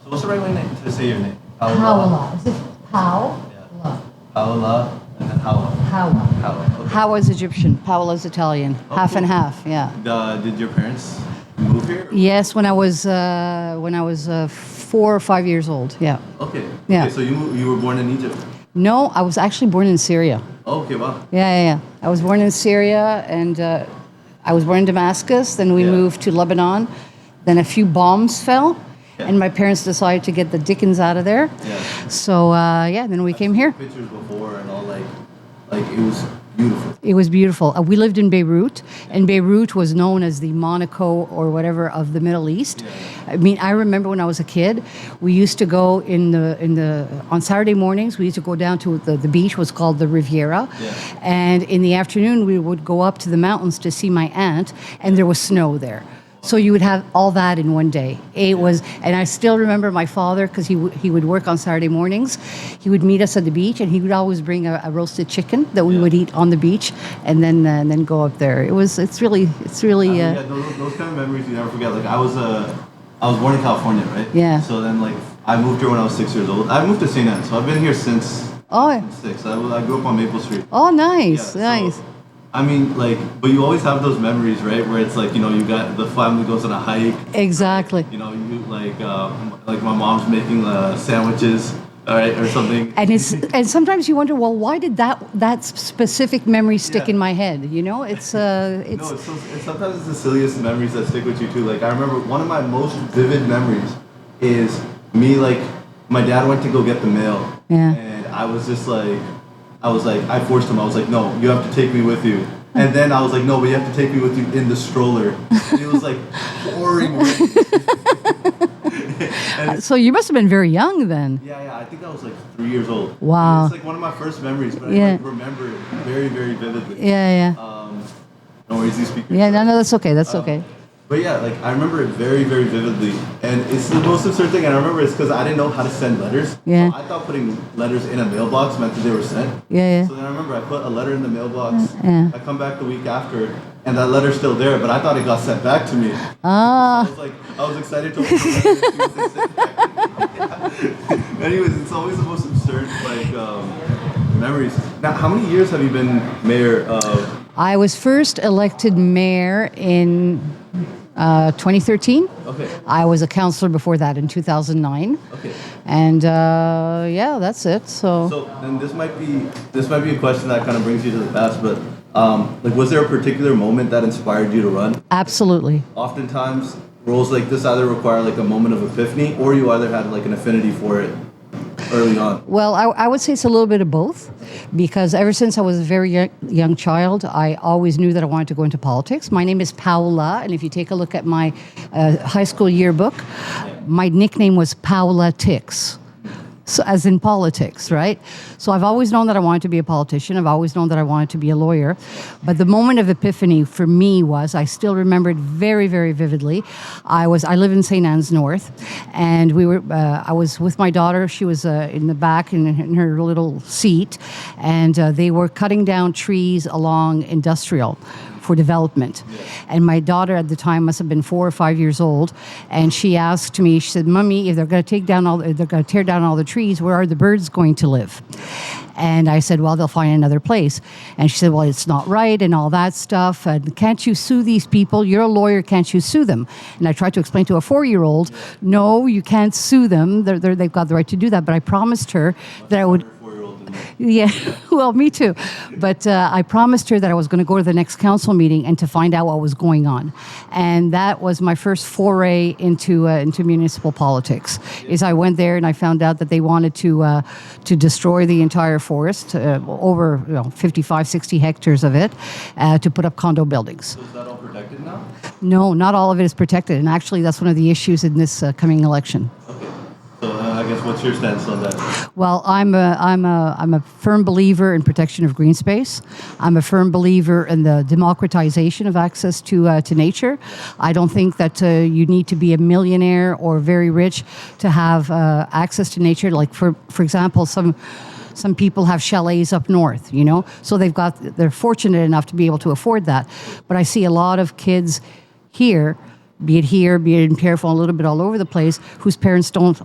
So what's the right way to say your name? Paola. Is it Paola? Yeah. Paola and then Hawa. Hawa. Hawa. Okay. Hawa is Egyptian. Paola's Italian. Oh, Half cool. and half. Yeah. Did your parents move here? Yes, when I was 4 or 5 years old. Yeah. Okay. Yeah. Okay, so you were born in Egypt. No, I was actually born in Syria. Oh, okay, wow. Yeah. I was born in Syria, and I was born in Damascus. Then we Yeah. moved to Lebanon. Then a few bombs fell, Yeah. and my parents decided to get the dickens out of there. Yeah. So then we came here. Pictures before and all like it was beautiful. It was beautiful. We lived in Beirut, and Beirut was known as the Monaco or whatever of the Middle East. Yeah. I mean, I remember when I was a kid, we used to go on Saturday mornings. We used to go down to the beach, was called the Riviera, Yeah. and in the afternoon we would go up to the mountains to see my aunt, and there was snow there. So you would have all that in one day. It was, and I still remember my father, because he would work on Saturday mornings. He would meet us at the beach, and he would always bring a roasted chicken that we would eat on the beach, and then go up there. It's really. Yeah, those kind of memories you never forget. Like I was born in California, right? Yeah. So then like I moved here when I was 6 years old. I moved to St. Anne, so I've been here since Oh, 6. I grew up on Maple Street. oh, nice, Yeah, nice. so, I mean, like, but you always have those memories, right? Where it's like, you got the family goes on a hike. Exactly. You like my mom's making sandwiches, all right, or something. And sometimes you wonder, well, why did that specific memory stick in my head? It's No, sometimes it's the silliest memories that stick with you too. Like I remember one of my most vivid memories is me my dad went to go get the mail, Yeah. and I forced him. I was like, no, you have to take me with you. And then I was like, no, but you have to take me with you in the stroller. And it was like pouring rain. So you must have been very young then. Yeah, I think I was like 3 years old. Wow. It's like one of my first memories, but Yeah. I remember it very, very vividly. Yeah. No worries, these speakers. Yeah, no, that's okay. That's okay. But yeah, I remember it very, very vividly. And it's the most absurd thing, and I remember it's because I didn't know how to send letters. Yeah. So I thought putting letters in a mailbox meant that they were sent. Yeah. So then I remember I put a letter in the mailbox. Yeah. I come back the week after, and that letter's still there, but I thought it got sent back to me. Ah. I was excited to open the letter and see what they sent back. Yeah. Anyways, it's always the most absurd, memories. Now, how many years have you been mayor of? I was first elected mayor in 2013. Okay. I was a councillor before that in 2009. Okay. And that's it. So then this might be a question that kind of brings you to the past, but was there a particular moment that inspired you to run? absolutely. Oftentimes, roles like this either require a moment of epiphany, or you either had an affinity for it early on. Well, I would say it's a little bit of both, because ever since I was a very young child, I always knew that I wanted to go into politics. My name is Paola, and if you take a look at my high school yearbook, my nickname was Paola Tix. So, as in politics, right? So I've always known that I wanted to be a politician. I've always known that I wanted to be a lawyer. But the moment of epiphany for me was, I still remember it very, very vividly. I live in St. Anne's North, and I was with my daughter. She was in the back in her little seat, and they were cutting down trees along Industrial for development. And my daughter at the time must have been 4 or 5 years old, and she asked me, she said, "Mommy, if they're going to tear down all the trees, where are the birds going to live?" And I said, "Well, they'll find another place." And she said, "Well, it's not right," and all that stuff. And "Can't you sue these people? You're a lawyer, can't you sue them?" And I tried to explain to a 4-year-old, "No, you can't sue them. They've got the right to do that." But I promised her that I would. Yeah, well, me too. But I promised her that I was going to go to the next council meeting and to find out what was going on. And that was my first foray into municipal politics. Is I went there and I found out that they wanted to destroy the entire forest, over 55, 60 hectares of it, to put up condo buildings. So is that all protected now? No, not all of it is protected. And actually, that's one of the issues in this coming election. Okay. So I guess what's your stance on that? Well, I'm a firm believer in protection of green space. I'm a firm believer in the democratization of access to nature. I don't think that you need to be a millionaire or very rich to have access to nature. Like for example, some people have chalets up north, so they're fortunate enough to be able to afford that. But I see a lot of kids here be it here, be it in Pierrefonds, a little bit all over the place, whose parents don't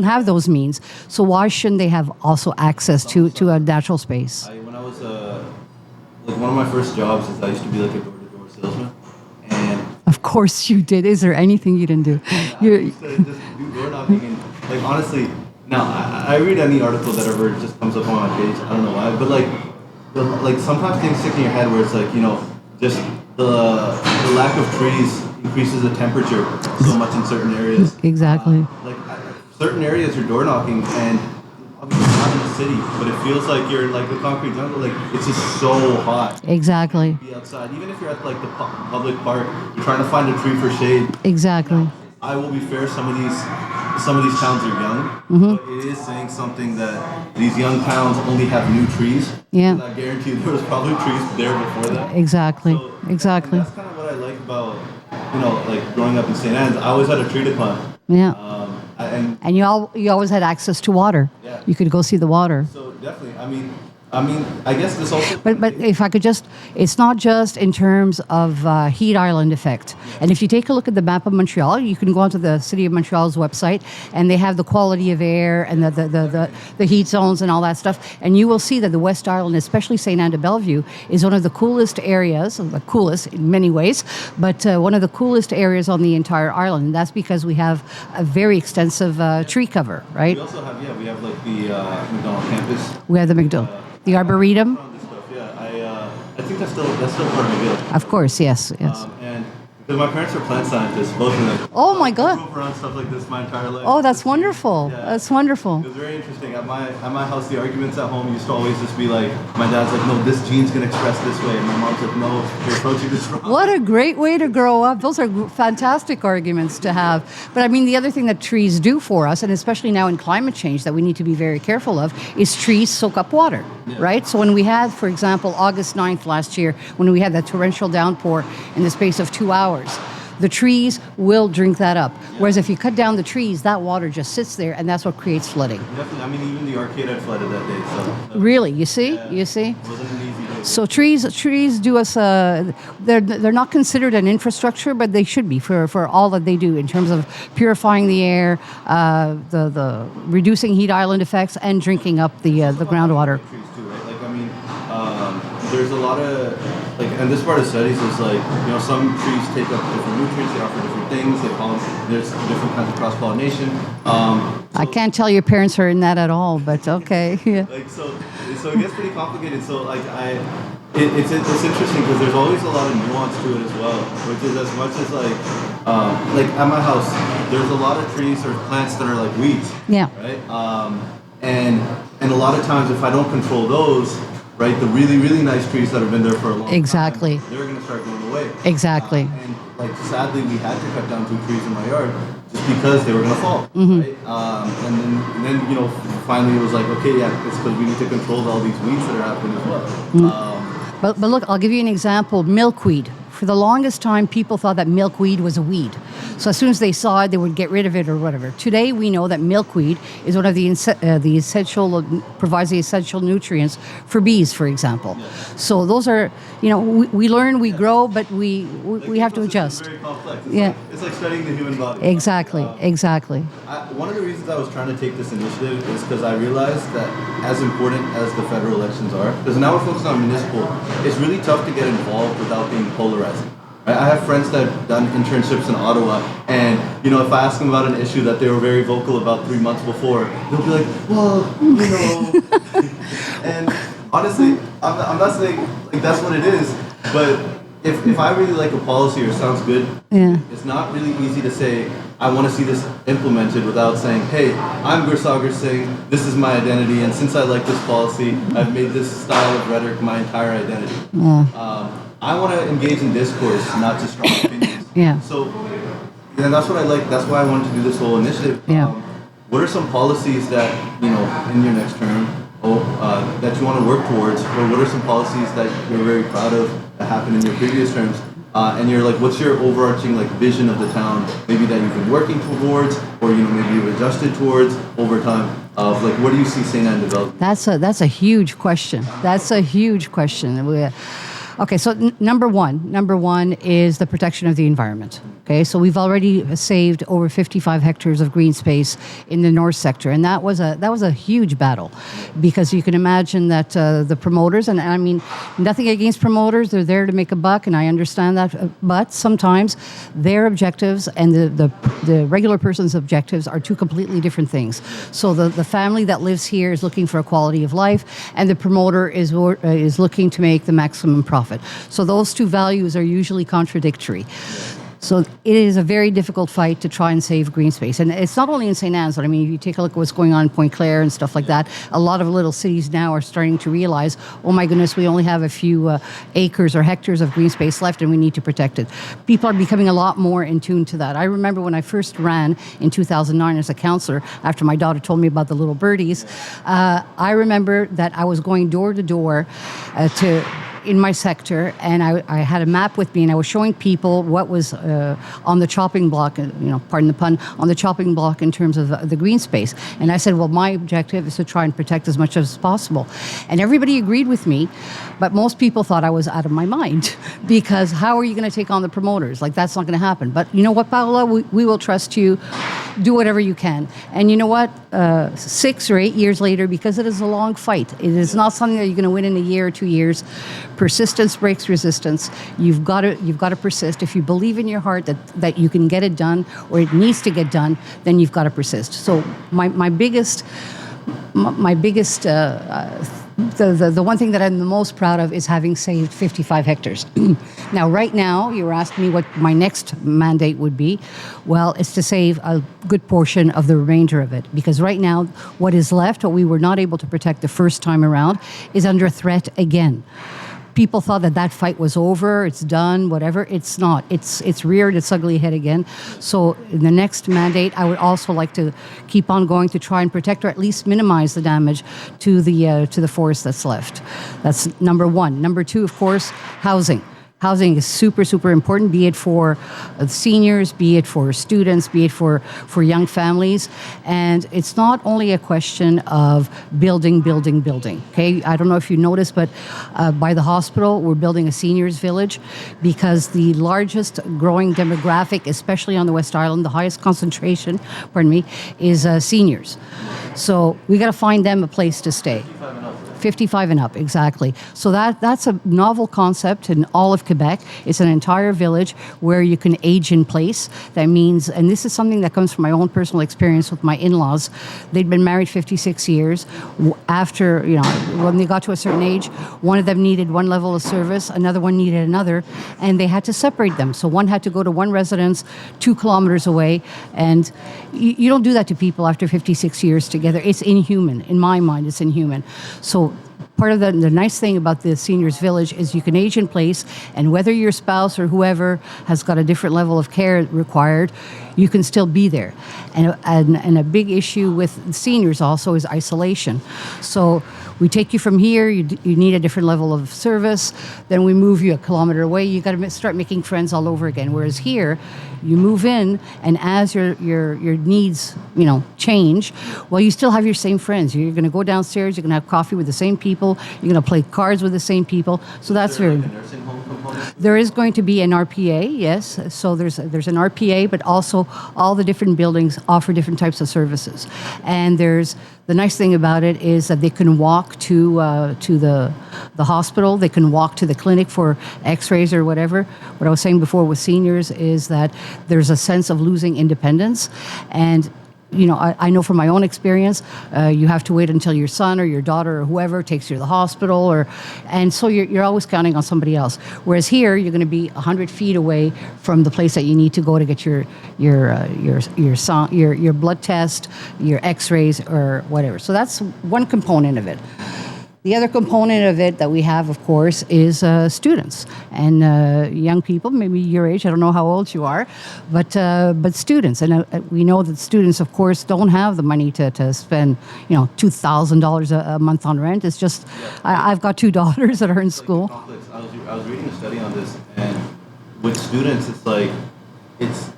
have those means. So why shouldn't they have also access to a natural space? When I was like one of my first jobs is I used to be like a door-to-door salesman, and Of course you did. Is there anything you didn't do? I used to just do door knocking, and like honestly, now I read any article that ever just comes up on my page. I don't know why, but like sometimes things stick in your head where it's like, you know, just the lack of trees increases the temperature so much in certain areas. Exactly. Certain areas you're door knocking, and obviously not in the city, but it feels like you're in like the concrete jungle. Like it's just so hot. Exactly. Be outside, even if you're at like the public park, you're trying to find a tree for shade. Exactly. I will be fair. Some of these towns are young, but it is saying something that these young towns only have new trees. Yeah. And I guarantee there was probably trees there before that. Exactly. So, Exactly. and that's kind of what I like about, you know, like growing up in St. Anne's. I always had a tree to climb. Yeah. And You always had access to water. Yeah. You could go see the water. so definitely, I guess this also. But if I could just, it's not just in terms of heat island effect. And if you take a look at the map of Montreal, you can go onto the City of Montreal's website, and they have the quality of air and the heat zones and all that stuff. And you will see that the West Island, especially Sainte-Anne-de-Bellevue, is one of the coolest areas, the coolest in many ways, but one of the coolest areas on the entire island. And that's because we have a very extensive tree cover, right? We also have we have like the McDonald campus. We have the McDonald, the Arboretum. All this stuff, yeah. I think that's still part of McGill. Of course, yes. And because my parents are plant scientists, both of them. Oh my God. I grew up around stuff like this my entire life. Oh, that's wonderful. Yeah. That's wonderful. It was very interesting. At my house, the arguments at home used to always just be like, my dad's like, no, this gene's gonna express this way, and my mom's like, no, you're approaching this wrong. What a great way to grow up. Those are fantastic arguments to have. But I mean, the other thing that trees do for us, and especially now in climate change that we need to be very careful of, is trees soak up water, right? So when we had, for example, August 9th last year, when we had that torrential downpour in the space of 2 hours, the trees will drink that up. Whereas if you cut down the trees, that water just sits there, and that's what creates flooding. Definitely. I mean, even the arcade had flooded that day. So Really, you see? Yeah. You see? it wasn't an easy day. So trees do us. They're not considered an infrastructure, but they should be for all that they do in terms of purifying the air, the reducing heat island effects, and drinking up the groundwater. Trees too, right? Like there's a lot of and this part of studies is like, you know, some trees take up different nutrients, they offer different things, there's different kinds of cross pollination. I can't tell your parents are in that at all, but okay. Yeah. So it gets pretty complicated. So it's interesting because there's always a lot of nuance to it as well, which is as much as like at my house, there's a lot of trees or plants that are like weeds. Yeah. Right. And a lot of times if I don't control those, right, the really, really nice trees that have been there for a long Exactly. time, they're going to start going away. Exactly. And like sadly, we had to cut down 2 trees in my yard just because they were going to fall. Mm-hmm. Right? And then you know, finally it was like, okay, yeah, it's because we need to control all these weeds that are happening as well. Mm-hmm. But look, I'll give you an example. Milkweed. For the longest time, people thought that milkweed was a weed. So as soon as they saw it, they would get rid of it or whatever. Today, we know that milkweed is one of the essential, provides the essential nutrients for bees, for example. Yeah. So those are, you know, we learn, we grow, but we have to adjust. It's very complex. It's like studying the human body. Exactly, exactly. One of the reasons I was trying to take this initiative is because I realized that as important as the federal elections are, because now we're focused on municipal, it's really tough to get involved without being polarized. I have friends that have done internships in Ottawa, and you know, if I ask them about an issue that they were very vocal about 3 months before, they'll be like, well, you know. And honestly, I'm not saying like that's what it is, but if I really like a policy or sounds good, it's not really easy to say I want to see this implemented without saying, hey, I'm Gursagar Singh, this is my identity, and since I like this policy, I've made this style of rhetoric my entire identity. I want to engage in discourse, not just strong opinions. Yeah. So, and that's what I like. That's why I wanted to do this whole initiative. Yeah. What are some policies that, you know, in your next term, that you want to work towards, or what are some policies that you're very proud of that happened in your previous terms? And you're like, what's your overarching like vision of the town? Maybe that you've been working towards, or you know, maybe you've adjusted towards over time. Of like, what do you see Sainte-Anne-de-Bellevue? That's a huge question. That's a huge question. Okay, so number one is the protection of the environment. Okay, so we've already saved over 55 hectares of green space in the north sector, and that was a huge battle, because you can imagine that the promoters, and I mean nothing against promoters, they're there to make a buck, and I understand that, but sometimes their objectives and the regular person's objectives are two completely different things. So the family that lives here is looking for a quality of life, and the promoter is looking to make the maximum profit. So those two values are usually contradictory. So it is a very difficult fight to try and save green space. And it's not only in St. Anne's, but I mean, if you take a look at what's going on in Pointe Claire and stuff like that, a lot of little cities now are starting to realize, oh my goodness, we only have a few acres or hectares of green space left and we need to protect it. People are becoming a lot more in tune to that. I remember when I first ran in 2009 as a councillor, after my daughter told me about the little birdies, I remember that I was going door to door in my sector, and I had a map with me, and I was showing people what was on the chopping block, pardon the pun, on the chopping block in terms of the green space. And I said, well, my objective is to try and protect as much as possible. And everybody agreed with me, but most people thought I was out of my mind, because how are you going to take on the promoters? Like, that's not going to happen. But you know what, Paola? We will trust you. Do whatever you can. And you know what? 6 or 8 years later, because it is a long fight, it is not something that you're going to win in a year or 2 years. Persistence breaks resistance. You've got to persist. If you believe in your heart that you can get it done, or it needs to get done, then you've got to persist. So my biggest the one thing that I'm the most proud of is having saved 55 hectares. Now, right now, you were asking me what my next mandate would be. Well, it's to save a good portion of the remainder of it, because right now, what is left, what we were not able to protect the first time around, is under threat again. People thought that fight was over, it's done, whatever. It's not. It's reared its ugly head again. So in the next mandate, I would also like to keep on going to try and protect, or at least minimize the damage to the forest that's left. That's number one. Number two, of course, housing. Housing is super, super important, be it for seniors, be it for students, be it for young families. And it's not only a question of building, okay? I don't know if you noticed, but by the hospital, we're building a seniors village, because the largest growing demographic, especially on the West Island, the highest concentration, is seniors. So we got to find them a place to stay. 55 and up, exactly. So that's a novel concept in all of Quebec. It's an entire village where you can age in place. That means, and this is something that comes from my own personal experience with my in-laws. They'd been married 56 years. After, when they got to a certain age, one of them needed one level of service, another one needed another, and they had to separate them. So one had to go to one residence 2 kilometers away, and you don't do that to people after 56 years together. It's inhuman. In my mind, it's inhuman. So part of the nice thing about the seniors village is you can age in place, and whether your spouse or whoever has got a different level of care required, you can still be there. And a big issue with seniors also is isolation. So we take you from here, you need a different level of service, then we move you a kilometer away, you got to start making friends all over again. Whereas here, you move in, and as your needs, change, well, you still have your same friends. You're going to go downstairs, you're going to have coffee with the same people, you're going to play cards with the same people. So that's very... Like a nursing home component? There is going to be an RPA, yes. So there's an RPA, but also all the different buildings offer different types of services. And the nice thing about it is that they can walk to the hospital, they can walk to the clinic for x-rays or whatever. What I was saying before with seniors is that there's a sense of losing independence. And I know from my own experience, you have to wait until your son or your daughter or whoever takes you to the hospital, and so you're always counting on somebody else. Whereas here, you're going to be 100 feet away from the place that you need to go to get your blood test, your X-rays, or whatever. So that's one component of it. The other component of it that we have, of course, is students and young people, maybe your age. I don't know how old you are, but students. And we know that students, of course, don't have the money to spend, $2,000 a month on rent. It's just, I've got 2 daughters that are in school. I was reading a study on this, and with students, it's like it's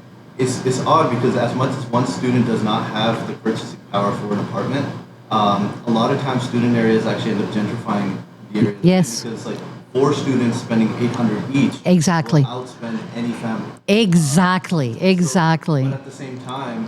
odd, because as much as one student does not have the purchasing power for an apartment, a lot of times student areas actually end up gentrifying the area. Yes. Because 4 students spending 800 each Exactly. will outspend any family. Exactly. Exactly. But at the same time,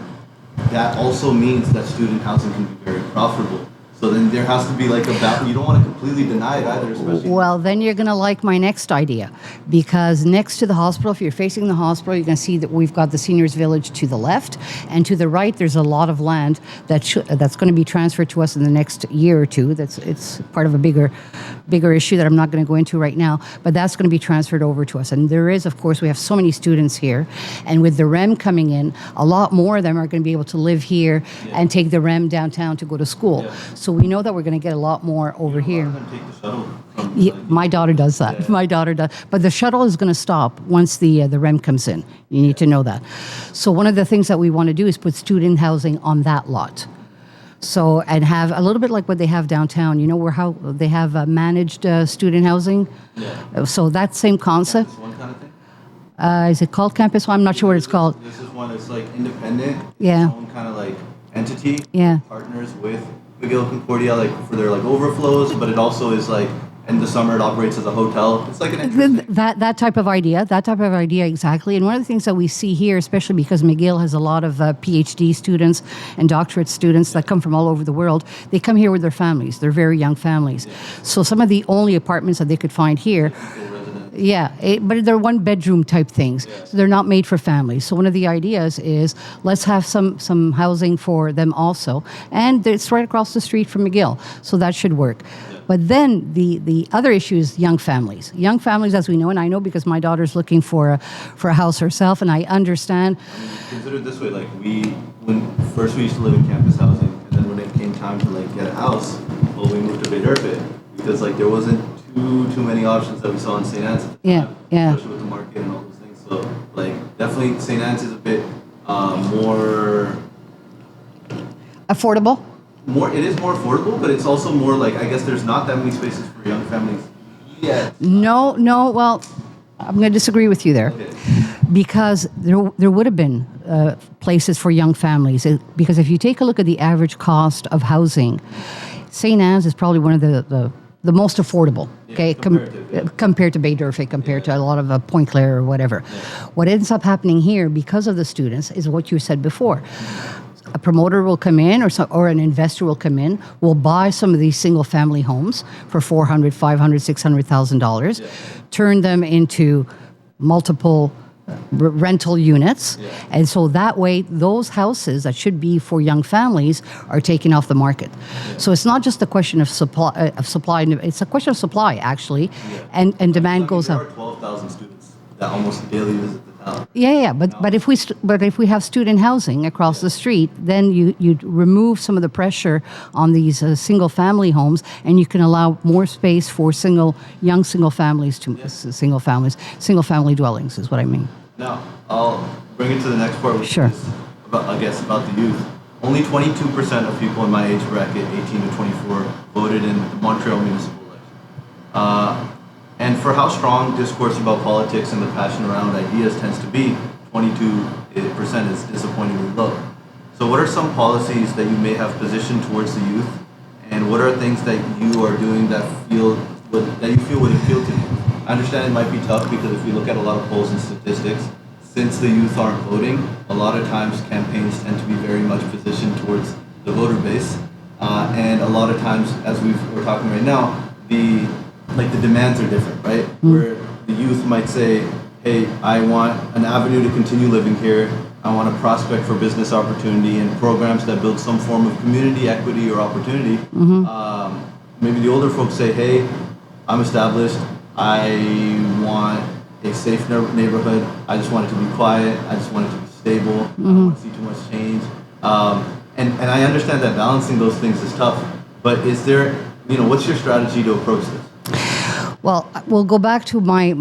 that also means that student housing can be very profitable. So then there has to be like a balance. You don't want to completely deny it either, especially. Well, then you're going to like my next idea, because next to the hospital, if you're facing the hospital, you're going to see that we've got the seniors village to the left, and to the right, there's a lot of land that's going to be transferred to us in the next year or two. It's part of a bigger issue that I'm not going to go into right now, but that's going to be transferred over to us. And there is, of course, we have so many students here, and with the REM coming in, a lot more of them are going to be able to live here and take the REM downtown to go to school. Yeah. So we know that we're going to get a lot more over here. A lot of them take the shuttle from, Yeah, my daughter does that. Yeah. My daughter does. But the shuttle is going to stop once the REM comes in. You need to know that. So one of the things that we want to do is put student housing on that lot. So, and have a little bit like what they have downtown, you know, where how they have managed student housing. Yeah. So that same concept. This one kind of thing. Is it called campus? Well, I'm not sure what it's called. This is one that's like independent. Yeah. Its own kind of like entity. Yeah. Partners with McGill Concordia like for their like overflows, but it also is like in the summer it operates as a hotel. It's like an interesting. That type of idea, exactly. And one of the things that we see here, especially because McGill has a lot of PhD students and doctorate students that come from all over the world, they come here with their families. They're very young families. So some of the only apartments that they could find here, but they're one bedroom type things. So they're not made for families. So one of the ideas is let's have some housing for them also. And it's right across the street from McGill. So that should work. But then the other issue is young families. Young families, as we know, and I know because my daughter's looking for a house herself, and I understand. I mean, consider it this way: like when first we used to live in campus housing, and then when it came time to like get a house, well, we moved to Baderfit because like there wasn't too many options that we saw in St. Anne's. Yeah. Especially with the market and all those things. So like definitely St. Anne's is a bit more Affordable? It is more affordable, but it's also more like I guess there's not that many spaces for young families yet. No. Well, I'm going to disagree with you there. Okay. Because there would have been places for young families. Because if you take a look at the average cost of housing, St. Anne's is probably one of the most affordable, okay, compared to Baderfit, compared to a lot of Point Claire or whatever. Yeah. What ends up happening here, because of the students, is what you said before. A promoter will come in, or an investor will come in, will buy some of these single-family homes for $400,000, $500,000, $600,000, turn them into multiple rental units, and so that way those houses that should be for young families are taken off the market. So it's not just a question of supply, it's a question of supply actually, and demand goes up. There are 12,000 students that almost daily visit the town. But if we have student housing across the street, then you remove some of the pressure on these single family homes, and you can allow more space for single families to single family dwellings is what I mean. Now I'll bring it to the next part, which is about the youth. Only 22% of people in my age bracket, 18 to 24, voted in the Montreal municipal election. And for how strong discourse about politics and the passion around ideas tends to be, 22% is disappointingly low. So what are some policies that you may have positioned towards the youth, and what are things that you are doing that you feel would appeal to you? I understand it might be tough because if you look at a lot of polls and statistics, since the youth aren't voting, a lot of times campaigns tend to be very much positioned towards the voter base. And a lot of times, as we're talking right now, the demands are different, right? Where the youth might say, hey, I want an avenue to continue living here. I want a prospect for business opportunity and programs that build some form of community equity or opportunity. Maybe the older folks say, hey, I'm established. I want a safe neighborhood. I just want it to be quiet. I just want it to be stable. I don't want to see too much change. And I understand that balancing those things is tough. But is there, what's your strategy to approach this? Well, we'll go back to my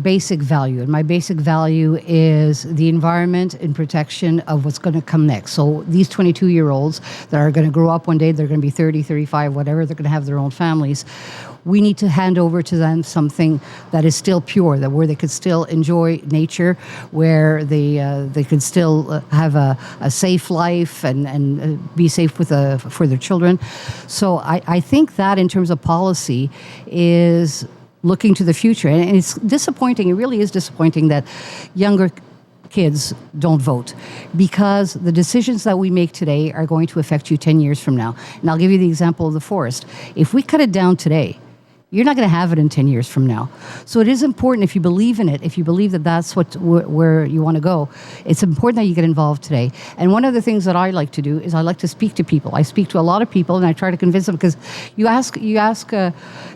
basic value. And my basic value is the environment and protection of what's going to come next. So these 22-year-olds that are going to grow up one day, they're going to be 30, 35, whatever, they're going to have their own families. We need to hand over to them something that is still pure, where they could still enjoy nature, where they could still have a safe life and be safe for their children. So I think that in terms of policy is looking to the future. And it's disappointing. It really is disappointing that younger kids don't vote, because the decisions that we make today are going to affect you 10 years from now. And I'll give you the example of the forest. If we cut it down today, you're not going to have it in 10 years from now. So it is important, if you believe in it, if you believe that that's where you want to go, it's important that you get involved today. And one of the things that I like to do is I like to speak to people. I speak to a lot of people and I try to convince them, because you ask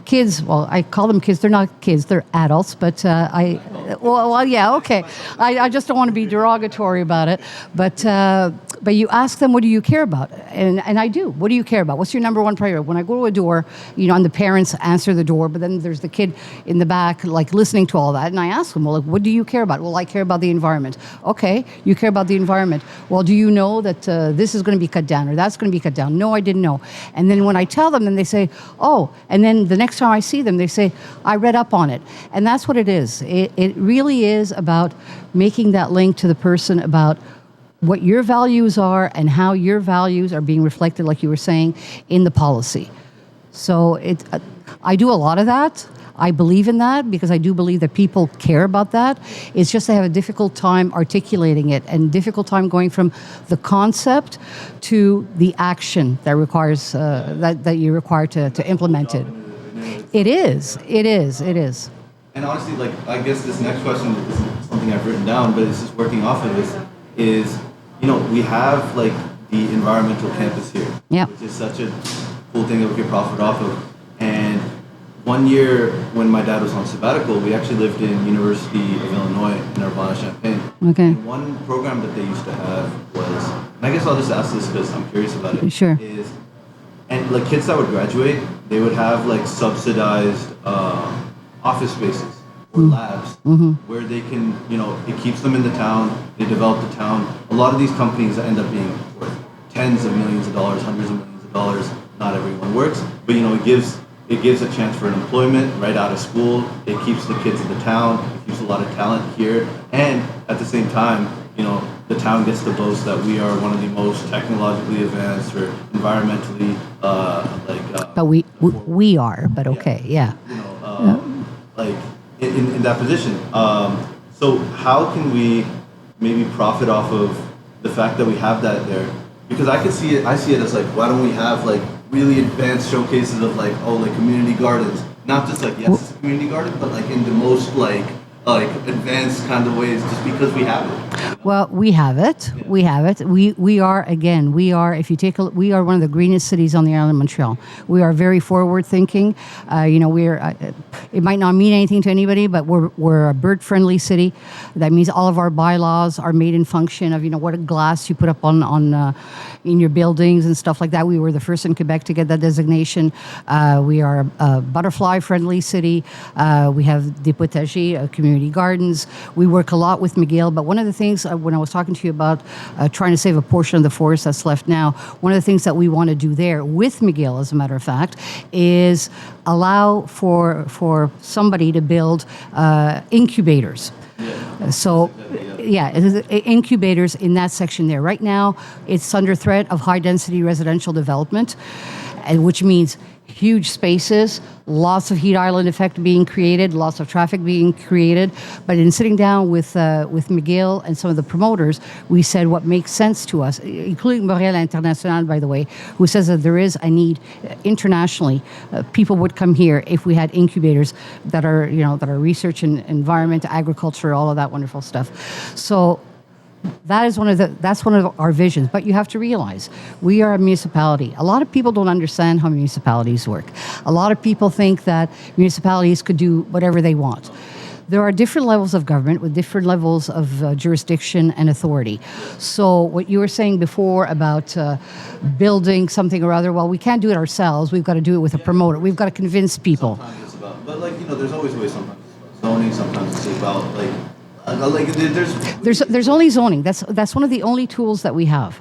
kids, well, I call them kids, they're not kids, they're adults, but yeah, okay. I just don't want to be derogatory about it. But you ask them, what do you care about? And I do. What do you care about? What's your number one priority? When I go to a door, and the parents answer the door, but then there's the kid in the back, like, listening to all that. And I ask them, well, like, what do you care about? Well, I care about the environment. Okay, you care about the environment. Well, do you know that this is going to be cut down or that's going to be cut down? No, I didn't know. And then when I tell them, then they say, oh, and then the next time I see them, they say, I read up on it. And that's what it is. It really is about making that link to the person about what your values are and how your values are being reflected, like you were saying, in the policy. So I do a lot of that. I believe in that because I do believe that people care about that. It's just they have a difficult time articulating it and difficult time going from the concept to the action that requires that you're required to implement it. It is. And honestly, like, I guess this next question is something I've written down, but it's just working off of this, is, we have, like, the environmental campus here, which is such a cool thing that we can profit off of. And one year when my dad was on sabbatical, we actually lived in University of Illinois in Urbana-Champaign. Okay. And one program that they used to have was, and I guess I'll just ask this because I'm curious about it. Sure. And like, kids that would graduate, they would have, like, subsidized office spaces or labs where they can, it keeps them in the town, they develop the town. A lot of these companies end up being worth tens of millions of dollars, hundreds of millions of dollars. Not everyone works, but it gives a chance for an employment right out of school. It keeps the kids in the town. It keeps a lot of talent here, and at the same time, the town gets to boast that we are one of the most technologically advanced or environmentally But we are. But okay, yeah. Like in that position. So how can we maybe profit off of the fact that we have that there? Because I see it as, like, why don't we have, like, really advanced showcases of, like, community gardens, not just like, yes, it's a community garden, but, like, in the most like advanced kind of ways, just because we have it. Well, we have it. Yeah. We have it. We are, if you take a look, we are one of the greenest cities on the island of Montreal. We are very forward thinking. It might not mean anything to anybody, but we're a bird friendly city. That means all of our bylaws are made in function of, what glass you put up on in your buildings and stuff like that. We were the first in Quebec to get that designation. We are a butterfly friendly city. We have des potagers, community gardens. We work a lot with McGill, but one of the things when I was talking to you about trying to save a portion of the forest that's left now, one of the things that we want to do there with McGill, as a matter of fact, is allow for somebody to build incubators. So, incubators in that section there. Right now, it's under threat of high-density residential development, which means huge spaces, lots of heat island effect being created, lots of traffic being created. But in sitting down with McGill and some of the promoters, we said what makes sense to us, including Montréal International, by the way, who says that there is a need internationally. People would come here if we had incubators that are research in environment, agriculture, all of that wonderful stuff. So that's one of our visions. But you have to realize we are a municipality. A lot of people don't understand how municipalities work. A lot of people think that municipalities could do whatever they want. There are different levels of government with different levels of jurisdiction and authority. So what you were saying before about building something or other, well, we can't do it ourselves. We've got to do it with a promoter. We've got to convince people. Sometimes it's about, but there's always ways. Sometimes it's about zoning. Sometimes it's about there's only zoning. That's one of the only tools that we have,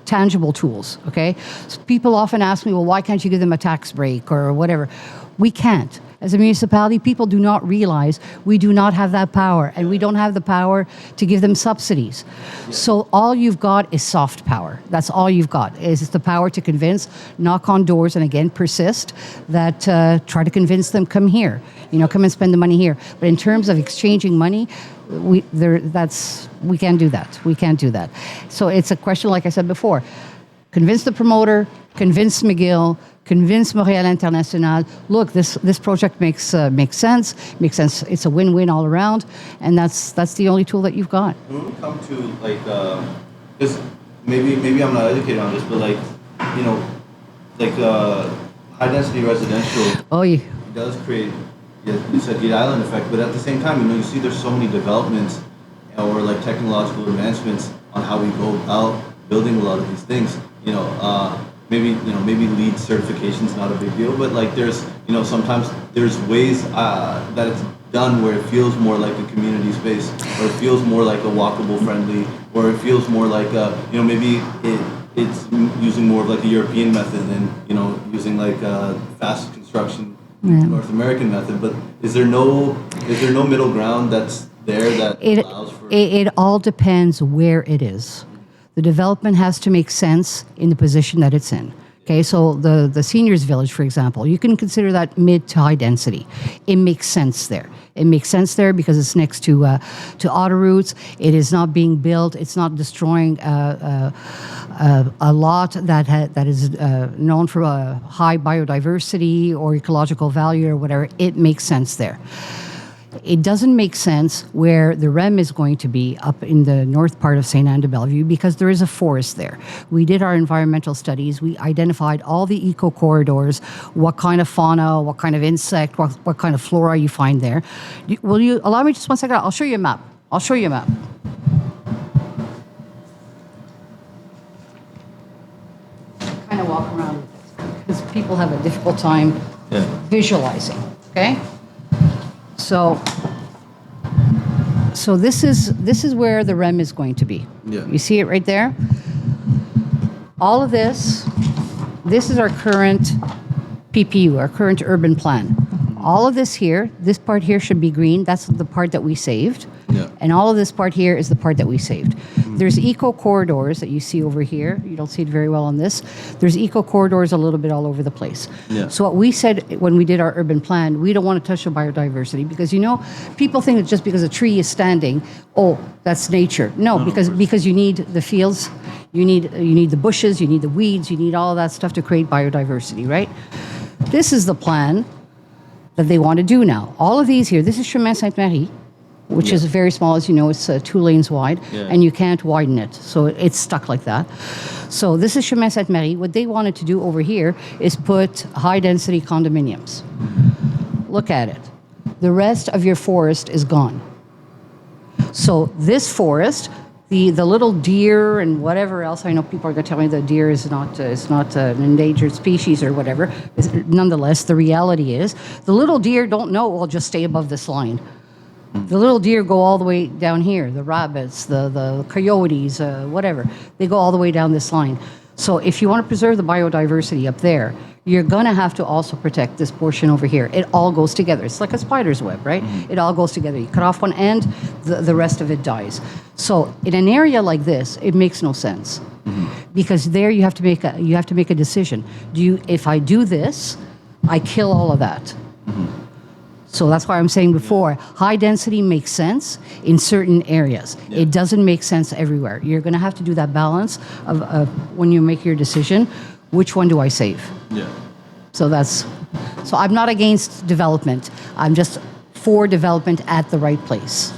tangible tools. Okay, so people often ask me, well, why can't you give them a tax break or whatever? We can't. as a municipality, people do not realize we do not have that power, and we don't have the power to give them subsidies. So all you've got is soft power. That's all you've got, is the power to convince, knock on doors, and again, persist, that try to convince them, come here, come and spend the money here. But in terms of exchanging money, we can't do that. We can't do that. So it's a question, like I said before, convince the promoter, convince McGill, convince Montréal International. Look, this project makes sense. It's a win-win all around, and that's the only tool that you've got. When we come to this, maybe I'm not educated on this, but high density residential. Oh, yeah. It does create. You said the island effect, but at the same time, you see there's so many developments or technological advancements on how we go about building a lot of these things. Maybe LEED certification is not a big deal, but there's sometimes there's ways that it's done where it feels more like a community space, or it feels more like a walkable friendly, or it feels more like maybe it's using more of a European method than using fast construction. Yeah. North American method, but is there no middle ground that's there that allows for it all depends where it is. The development has to make sense in the position that it's in. Okay, so the seniors village, for example, you can consider that mid to high density. It makes sense there. It makes sense there because it's next to autoroutes. It is not being built. It's not destroying a lot that is known for a high biodiversity or ecological value or whatever. It makes sense there. It doesn't make sense where the REM is going to be up in the north part of Sainte-Anne-de-Bellevue because there is a forest there. We did our environmental studies. We identified all the eco corridors, what kind of fauna, what kind of insect, what kind of flora you find there. Will you allow me just 1 second? I'll show you a map. Kind of walk around with this because people have a difficult time visualizing. Okay. So this is where the REM is going to be. Yeah. You see it right there? All of this is our current PPU, our current urban plan. All of this here, this part here should be green. That's the part that we saved. Yeah. And all of this part here is the part that we saved. There's eco corridors that you see over here. You don't see it very well on this. There's eco corridors a little bit all over the place. Yeah. So what we said when we did our urban plan, we don't want to touch the biodiversity because people think that just because a tree is standing, oh, that's nature. No, because you need the fields, you need the bushes, you need the weeds, you need all of that stuff to create biodiversity, right? This is the plan that they want to do now. All of these here, this is Chemin Sainte-Marie, which is very small, as you know, it's 2 lanes wide, and you can't widen it, so it's stuck like that. So this is Chemin Sainte-Marie. What they wanted to do over here is put high-density condominiums. Look at it. The rest of your forest is gone. So this forest, the little deer and whatever else, I know people are going to tell me the deer is not an endangered species or whatever. Nonetheless, the reality is the little deer don't know, well, just stay above this line. The little deer go all the way down here, the rabbits, the coyotes, whatever. They go all the way down this line. So if you want to preserve the biodiversity up there, you're going to have to also protect this portion over here. It all goes together. It's like a spider's web, right? It all goes together. You cut off one end, the rest of it dies. So in an area like this, it makes no sense. Because there you have to make a decision. If I do this, I kill all of that. So that's why I'm saying before, high density makes sense in certain areas. It doesn't make sense everywhere. You're going to have to do that balance of when you make your decision, which one do I save? Yeah. So I'm not against development. I'm just for development at the right place.